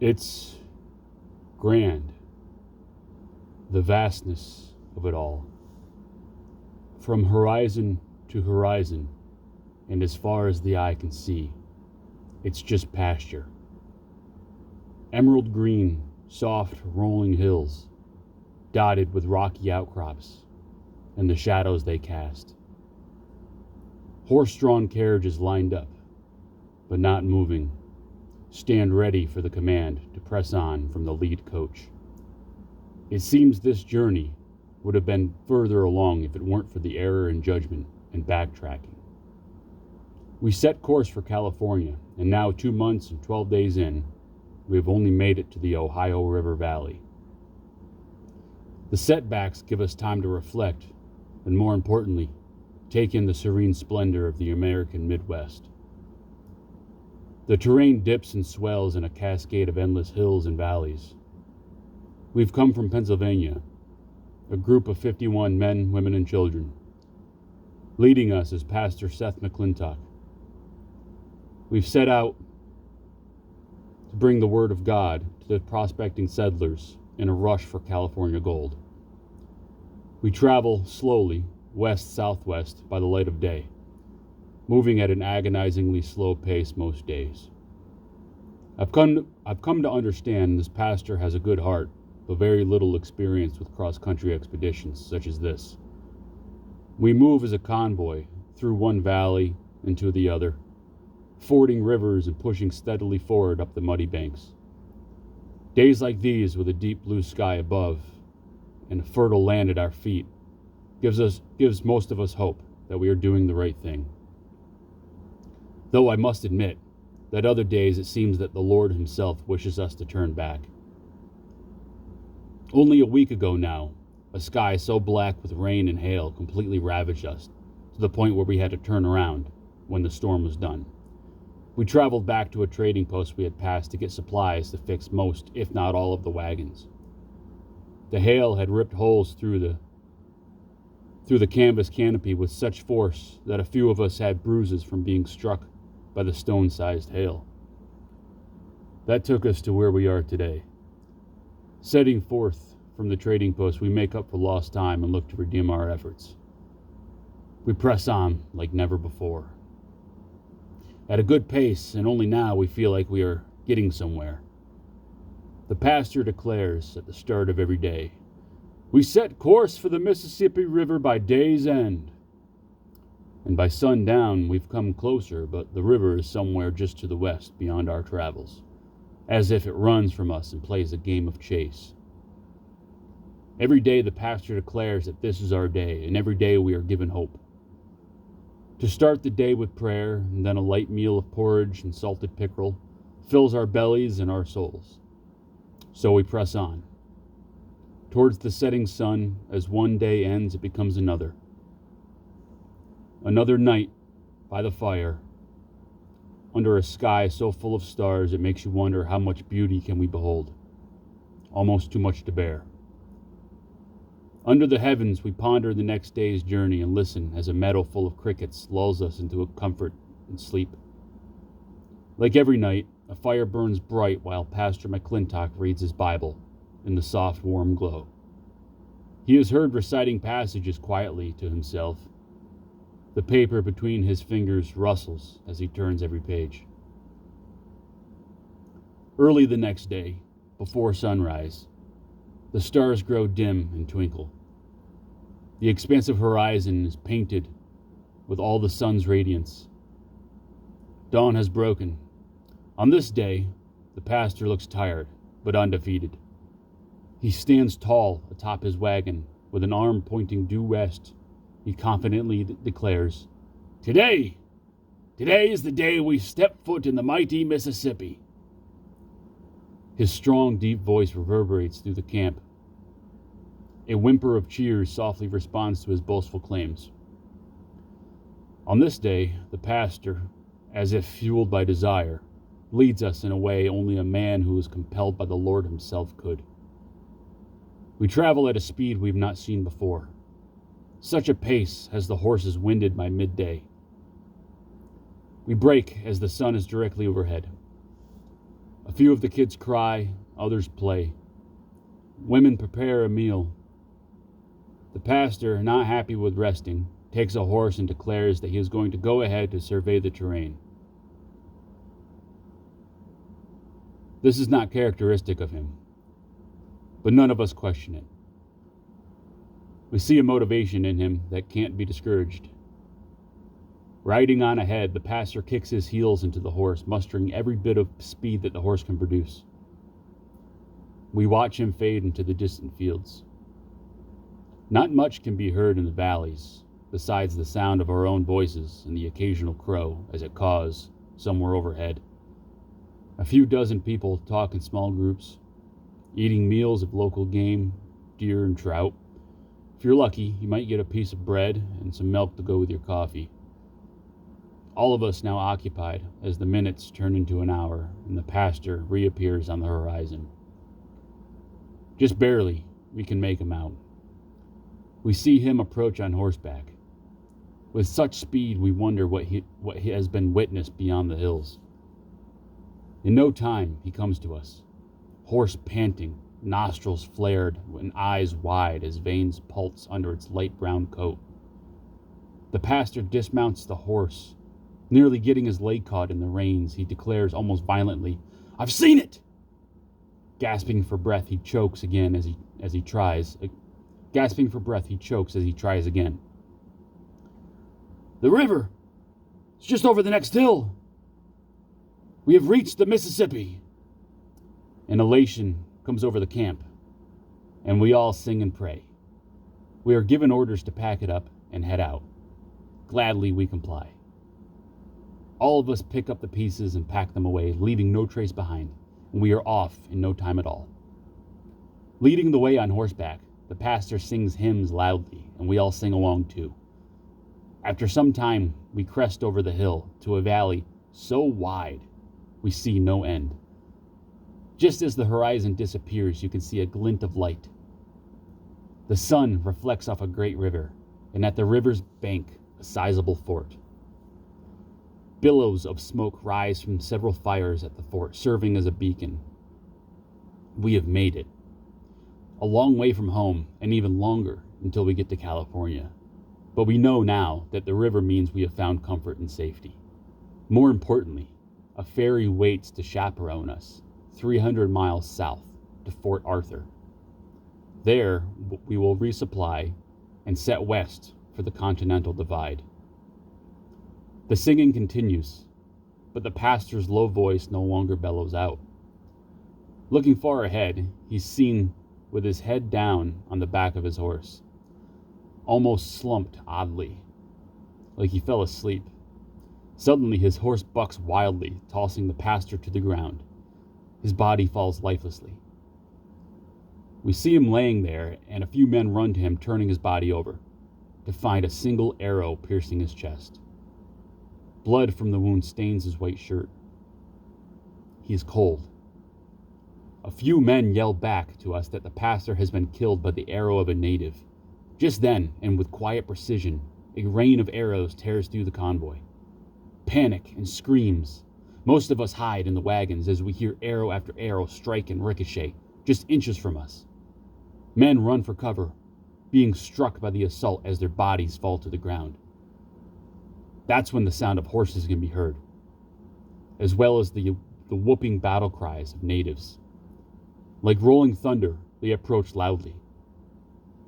It's grand, the vastness of it all. From horizon to horizon, and as far as the eye can see, it's just pasture. Emerald green, soft, rolling hills, dotted with rocky outcrops and the shadows they cast. Horse-drawn carriages lined up, but not moving, stand ready for the command to press on from the lead coach. It seems this journey would have been further along if it weren't for the error in judgment and backtracking. We set course for California, and now 2 months and 12 days in, we have only made it to the Ohio River Valley. The setbacks give us time to reflect, and more importantly, take in the serene splendor of the American Midwest. The terrain dips and swells in a cascade of endless hills and valleys. We've come from Pennsylvania, a group of 51 men, women, and children. Leading us is Pastor Seth McClintock. We've set out to bring the Word of God to the prospecting settlers in a rush for California gold. We travel slowly, west-southwest, by the light of day, moving at an agonizingly slow pace most days. I've come to understand this pastor has a good heart, but very little experience with cross-country expeditions such as this. We move as a convoy through one valley into the other, fording rivers and pushing steadily forward up the muddy banks. Days like these, with a deep blue sky above and a fertile land at our feet, gives most of us hope that we are doing the right thing. Though I must admit that other days it seems that the Lord himself wishes us to turn back. Only a week ago now, a sky so black with rain and hail completely ravaged us, to the point where we had to turn around when the storm was done. We traveled back to a trading post we had passed to get supplies to fix most, if not all, of the wagons. The hail had ripped holes through the canvas canopy with such force that a few of us had bruises from being struck by the stone-sized hail. That took us to where we are today. Setting forth from the trading post, we make up for lost time and look to redeem our efforts. We press on like never before. At a good pace, and only now we feel like we are getting somewhere. The pastor declares at the start of every day, "We set course for the Mississippi River by day's end." And by sundown, we've come closer, but the river is somewhere just to the west beyond our travels, as if it runs from us and plays a game of chase. Every day the pastor declares that this is our day, and every day we are given hope. To start the day with prayer, and then a light meal of porridge and salted pickerel, fills our bellies and our souls. So we press on. Towards the setting sun, as one day ends, it becomes another. Another night by the fire, under a sky so full of stars it makes you wonder how much beauty can we behold. Almost too much to bear. Under the heavens we ponder the next day's journey and listen as a meadow full of crickets lulls us into a comfort and sleep. Like every night, a fire burns bright while Pastor McClintock reads his Bible in the soft, warm glow. He is heard reciting passages quietly to himself. The paper between his fingers rustles as he turns every page. Early the next day, before sunrise, the stars grow dim and twinkle. The expansive horizon is painted with all the sun's radiance. Dawn has broken. On this day, the pastor looks tired, but undefeated. He stands tall atop his wagon, with an arm pointing due west. He confidently declares, Today is the day we step foot in the mighty Mississippi." His strong, deep voice reverberates through the camp. A whimper of cheers softly responds to his boastful claims. On this day, the pastor, as if fueled by desire, leads us in a way only a man who is compelled by the Lord himself could. We travel at a speed we've not seen before. Such a pace has the horses winded by midday. We brake as the sun is directly overhead. A few of the kids cry, others play. Women prepare a meal. The pastor, not happy with resting, takes a horse and declares that he is going to go ahead to survey the terrain. This is not characteristic of him, but none of us question it. We see a motivation in him that can't be discouraged. Riding on ahead, the pastor kicks his heels into the horse, mustering every bit of speed that the horse can produce. We watch him fade into the distant fields. Not much can be heard in the valleys, besides the sound of our own voices and the occasional crow as it caws somewhere overhead. A few dozen people talk in small groups, eating meals of local game, deer and trout. If you're lucky, you might get a piece of bread and some milk to go with your coffee. All of us now occupied as the minutes turn into an hour and the pastor reappears on the horizon. Just barely, we can make him out. We see him approach on horseback. With such speed, we wonder what has been witnessed beyond the hills. In no time, he comes to us, horse panting, nostrils flared and eyes wide as veins pulse under its light brown coat. The pastor dismounts the horse. Nearly getting his leg caught in the reins, he declares almost violently, "I've seen it!" Gasping for breath, he chokes again as he tries. Gasping for breath, he chokes as he tries again. "The river! It's just over the next hill! We have reached the Mississippi!" An elation comes over the camp, and we all sing and pray. We are given orders to pack it up and head out. Gladly we comply. All of us pick up the pieces and pack them away, leaving no trace behind, and we are off in no time at all. Leading the way on horseback, the pastor sings hymns loudly, and we all sing along too. After some time, we crest over the hill to a valley so wide we see no end. Just as the horizon disappears, you can see a glint of light. The sun reflects off a great river, and at the river's bank, a sizable fort. Billows of smoke rise from several fires at the fort, serving as a beacon. We have made it. A long way from home, and even longer until we get to California. But we know now that the river means we have found comfort and safety. More importantly, a ferry waits to chaperone us 300 miles south to Fort Arthur. There, we will resupply and set west for the Continental Divide. The singing continues, but the pastor's low voice no longer bellows out. Looking far ahead, he's seen with his head down on the back of his horse, almost slumped oddly, like he fell asleep. Suddenly, his horse bucks wildly, tossing the pastor to the ground. His body falls lifelessly. We see him laying there, and a few men run to him, turning his body over, to find a single arrow piercing his chest. Blood from the wound stains his white shirt. He is cold. A few men yell back to us that the pastor has been killed by the arrow of a native. Just then, and with quiet precision, a rain of arrows tears through the convoy. Panic and screams. Most of us hide in the wagons as we hear arrow after arrow strike and ricochet, just inches from us. Men run for cover, being struck by the assault as their bodies fall to the ground. That's when the sound of horses can be heard, as well as the whooping battle cries of natives. Like rolling thunder, they approach loudly.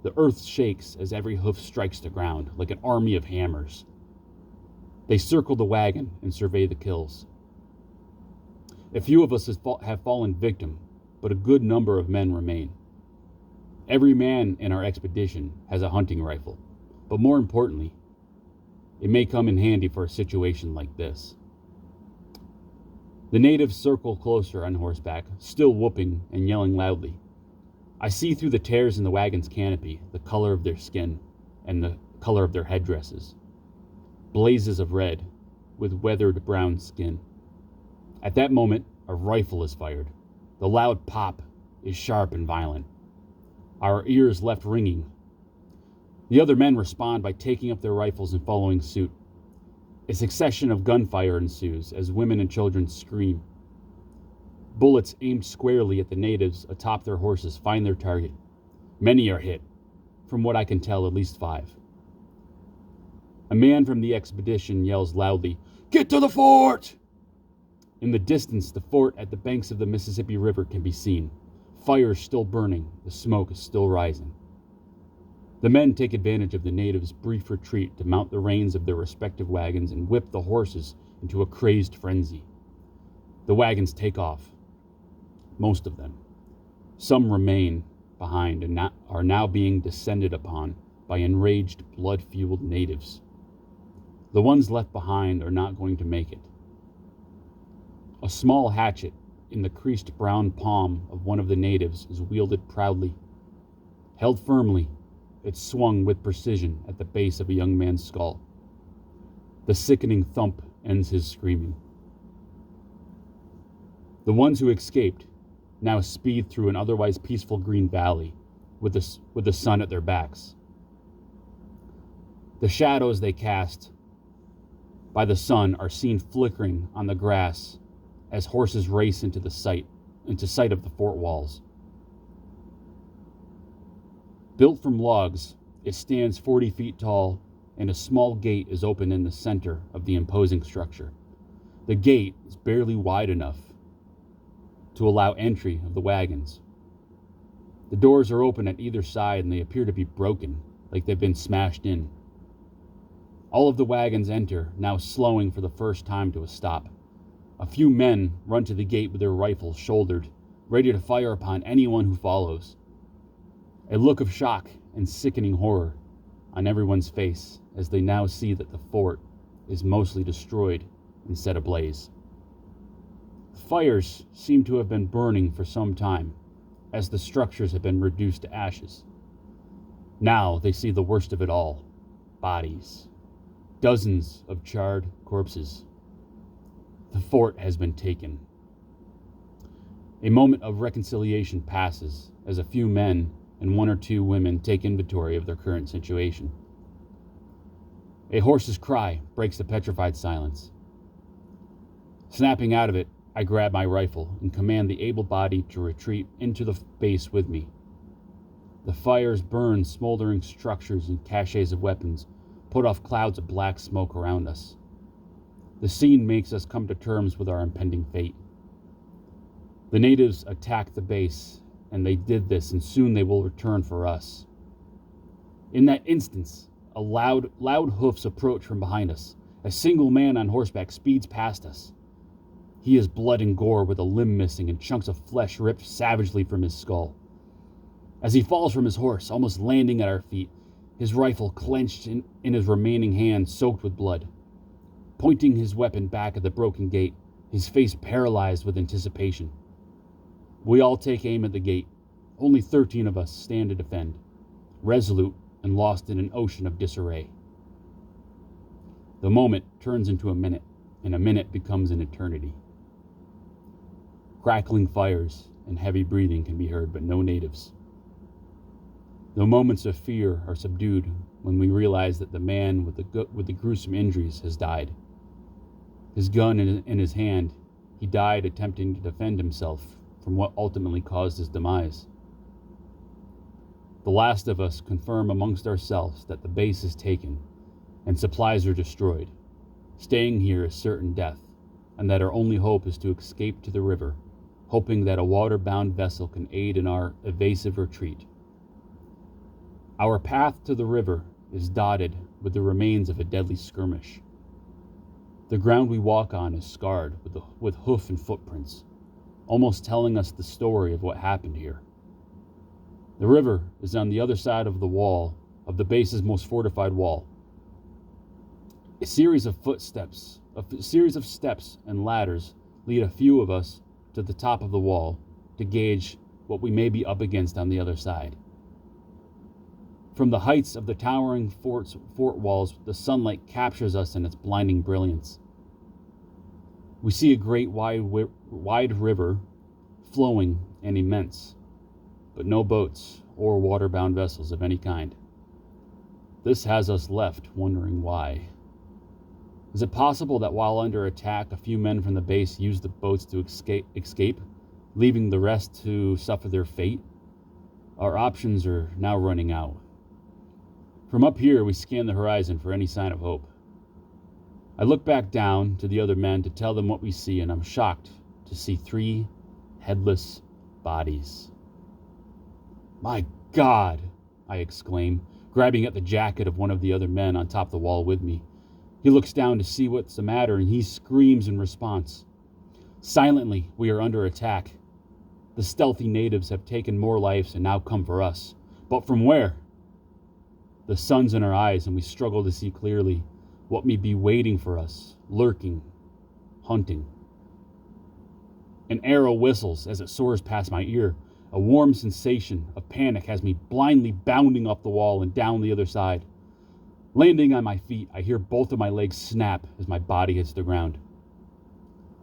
The earth shakes as every hoof strikes the ground, like an army of hammers. They circle the wagon and survey the kills. A few of us have fallen victim, but a good number of men remain. Every man in our expedition has a hunting rifle, but more importantly, it may come in handy for a situation like this. The natives circle closer on horseback, still whooping and yelling loudly. I see through the tears in the wagon's canopy the color of their skin and the color of their headdresses. Blazes of red with weathered brown skin. At that moment, a rifle is fired. The loud pop is sharp and violent. Our ears left ringing. The other men respond by taking up their rifles and following suit. A succession of gunfire ensues as women and children scream. Bullets aimed squarely at the natives atop their horses find their target. Many are hit. From what I can tell, at least 5. A man from the expedition yells loudly, "Get to the fort!" In the distance, the fort at the banks of the Mississippi River can be seen. Fires still burning, the smoke is still rising. The men take advantage of the natives' brief retreat to mount the reins of their respective wagons and whip the horses into a crazed frenzy. The wagons take off. Most of them. Some remain behind and are now being descended upon by enraged, blood-fueled natives. The ones left behind are not going to make it. A small hatchet in the creased brown palm of one of the natives is wielded proudly. Held firmly, it swung with precision at the base of a young man's skull. The sickening thump ends his screaming. The ones who escaped now speed through an otherwise peaceful green valley with the sun at their backs. The shadows they cast by the sun are seen flickering on the grass as horses race into sight of the fort walls. Built from logs, it stands 40 feet tall, and a small gate is open in the center of the imposing structure. The gate is barely wide enough to allow entry of the wagons. The doors are open at either side and they appear to be broken, like they've been smashed in. All of the wagons enter, now slowing for the first time to a stop. A few men run to the gate with their rifles shouldered, ready to fire upon anyone who follows. A look of shock and sickening horror on everyone's face as they now see that the fort is mostly destroyed and set ablaze. Fires seem to have been burning for some time, as the structures have been reduced to ashes. Now they see the worst of it all: bodies. Dozens of charred corpses. The fort has been taken. A moment of reconciliation passes as a few men and 1 or 2 women take inventory of their current situation. A horse's cry breaks the petrified silence. Snapping out of it, I grab my rifle and command the able-bodied to retreat into the base with me. The fires burn smoldering structures and caches of weapons, put off clouds of black smoke around us. The scene makes us come to terms with our impending fate. The natives attack the base, and they did this, and soon they will return for us. In that instance, loud hoofs approach from behind us. A single man on horseback speeds past us. He is blood and gore, with a limb missing and chunks of flesh ripped savagely from his skull. As he falls from his horse, almost landing at our feet, his rifle clenched in his remaining hand, soaked with blood. Pointing his weapon back at the broken gate, his face paralyzed with anticipation. We all take aim at the gate. Only 13 of us stand to defend, resolute and lost in an ocean of disarray. The moment turns into a minute, and a minute becomes an eternity. Crackling fires and heavy breathing can be heard, but no natives. The moments of fear are subdued when we realize that the man with the gruesome injuries has died. His gun in his hand, he died attempting to defend himself from what ultimately caused his demise. The last of us confirm amongst ourselves that the base is taken and supplies are destroyed. Staying here is certain death, and that our only hope is to escape to the river, hoping that a water-bound vessel can aid in our evasive retreat. Our path to the river is dotted with the remains of a deadly skirmish. The ground we walk on is scarred with hoof and footprints, almost telling us the story of what happened here. The river is on the other side of the wall, of the base's most fortified wall. A series of steps and ladders lead a few of us to the top of the wall to gauge what we may be up against on the other side. From the heights of the towering fort walls, the sunlight captures us in its blinding brilliance. We see a great wide river, flowing and immense, but no boats or water-bound vessels of any kind. This has us left wondering why. Is it possible that while under attack, a few men from the base used the boats to escape, leaving the rest to suffer their fate? Our options are now running out. From up here, we scan the horizon for any sign of hope. I look back down to the other men to tell them what we see, and I'm shocked to see 3 headless bodies. "My God!" I exclaim, grabbing at the jacket of one of the other men on top of the wall with me. He looks down to see what's the matter, and he screams in response. Silently, we are under attack. The stealthy natives have taken more lives and now come for us. But from where? The sun's in our eyes, and we struggle to see clearly what may be waiting for us, lurking, hunting. An arrow whistles as it soars past my ear. A warm sensation of panic has me blindly bounding up the wall and down the other side. Landing on my feet, I hear both of my legs snap as my body hits the ground.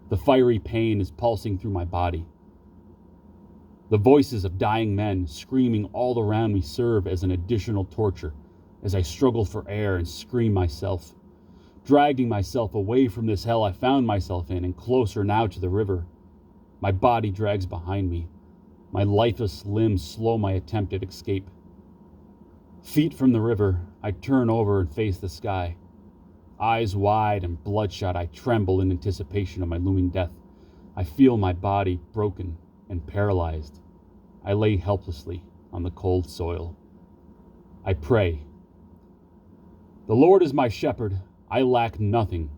The fiery pain is pulsing through my body. The voices of dying men screaming all around me serve as an additional torture as I struggle for air and scream myself. Dragging myself away from this hell I found myself in and closer now to the river. My body drags behind me. My lifeless limbs slow my attempt at escape. Feet from the river, I turn over and face the sky. Eyes wide and bloodshot, I tremble in anticipation of my looming death. I feel my body broken and paralyzed. I lay helplessly on the cold soil. I pray. The Lord is my shepherd, I lack nothing.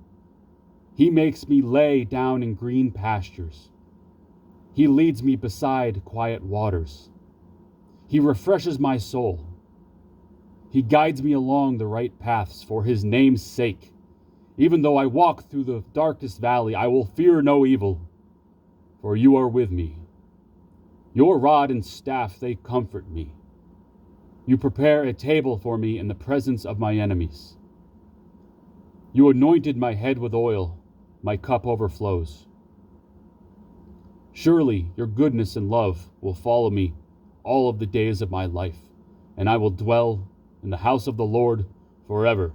He makes me lay down in green pastures. He leads me beside quiet waters. He refreshes my soul. He guides me along the right paths for his name's sake. Even though I walk through the darkest valley, I will fear no evil, for you are with me. Your rod and staff, they comfort me. You prepare a table for me in the presence of my enemies. You anointed my head with oil, my cup overflows. Surely your goodness and love will follow me all of the days of my life, and I will dwell in the house of the Lord forever.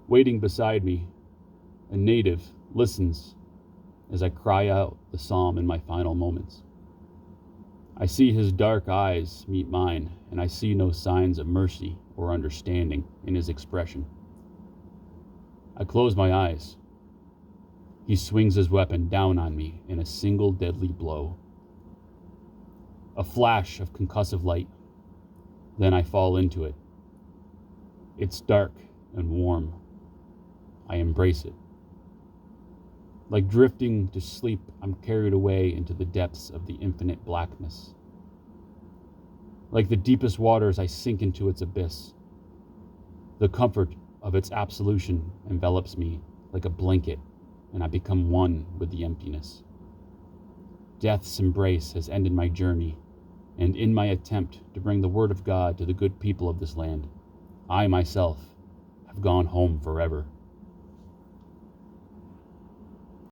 Waiting beside me, a native listens as I cry out the psalm in my final moments. I see his dark eyes meet mine, and I see no signs of mercy or understanding in his expression. I close my eyes. He swings his weapon down on me in a single deadly blow. A flash of concussive light. Then I fall into it. It's dark and warm. I embrace it. Like drifting to sleep, I'm carried away into the depths of the infinite blackness. Like the deepest waters, I sink into its abyss. The comfort of its absolution envelops me like a blanket, and I become one with the emptiness. Death's embrace has ended my journey, and in my attempt to bring the word of God to the good people of this land, I myself have gone home forever.